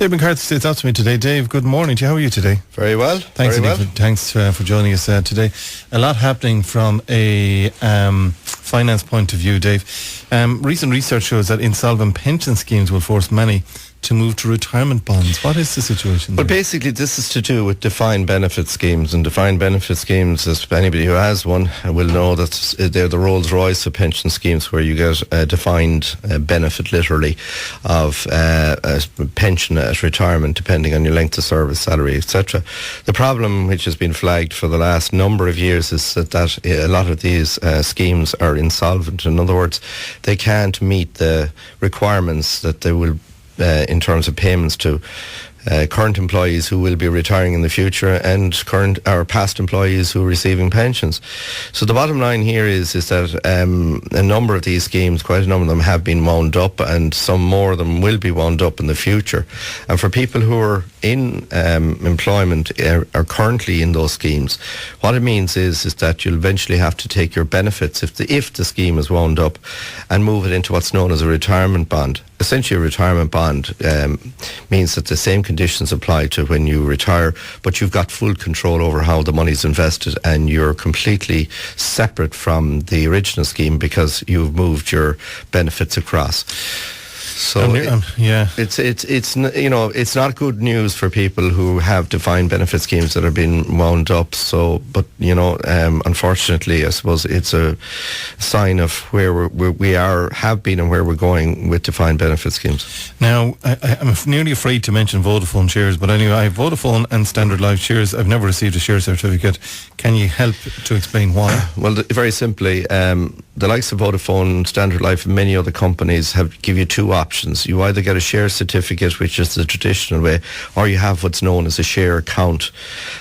Dave McCarthy sits out to me today. Dave, good morning to you. How are you today? Very well. Thanks for joining us today. A lot happening from a finance point of view, Dave. Recent research shows that insolvent pension schemes will force many to move to retirement bonds. What is the situation there? Well, basically, this is to do with defined benefit schemes. And defined benefit schemes, as anybody who has one will know, that they're the Rolls Royce of pension schemes, where you get a defined benefit, literally, of a pension at retirement, depending on your length of service, salary, etc. The problem, which has been flagged for the last number of years, is that a lot of these schemes are insolvent. In other words, they can't meet the requirements that they will in terms of payments to current employees who will be retiring in the future and current or past employees who are receiving pensions. So the bottom line here is that a number of these schemes, quite a number of them, have been wound up, and some more of them will be wound up in the future. And for people who are in employment, are currently in those schemes, what it means is that you'll eventually have to take your benefits if the scheme is wound up and move it into what's known as a retirement bond. Essentially, a retirement bond means that the same conditions apply to when you retire, but you've got full control over how the money's invested, and you're completely separate from the original scheme because you've moved your benefits across. So it's not good news for people who have defined benefit schemes that have been wound up. So, but unfortunately, I suppose it's a sign of where we have been and where we're going with defined benefit schemes. Now, I'm nearly afraid to mention Vodafone shares, but anyway, I have Vodafone and Standard Life shares. I've never received a share certificate. Can you help to explain why? Well, very simply, the likes of Vodafone, Standard Life, and many other companies give you two options. You either get a share certificate, which is the traditional way, or you have what's known as a share account.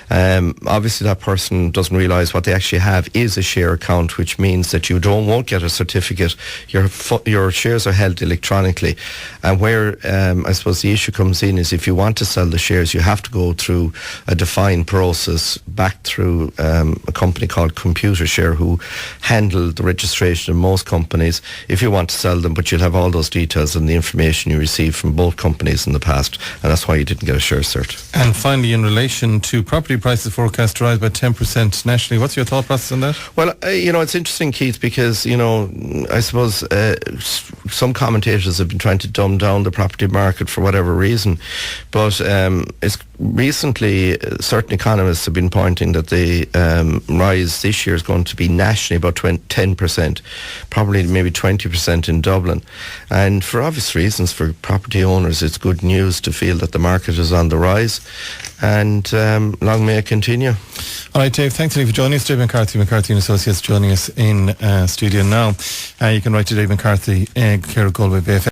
Obviously, that person doesn't realise what they actually have is a share account, which means that you won't get a certificate. Your shares are held electronically. And where I suppose the issue comes in is if you want to sell the shares, you have to go through a defined process back through a company called Computershare, who handle the registration of most companies if you want to sell them, but you'll have all those details and the information you received from both companies in the past, and that's why you didn't get a share cert. And finally, in relation to property prices forecast to rise by 10% nationally, what's your thought process on that? Well, it's interesting, Keith, because I suppose some commentators have been trying to dumb down the property market for whatever reason, but it's recently certain economists have been pointing that the rise this year is going to be nationally about 10%, probably maybe 20% in Dublin. And for obvious reasons, for property owners, it's good news to feel that the market is on the rise, and long may it continue. All right, Dave, thanks for joining us. Dave McCarthy and Associates, joining us in studio now. You can write to Dave McCarthy, care of Galway Bay.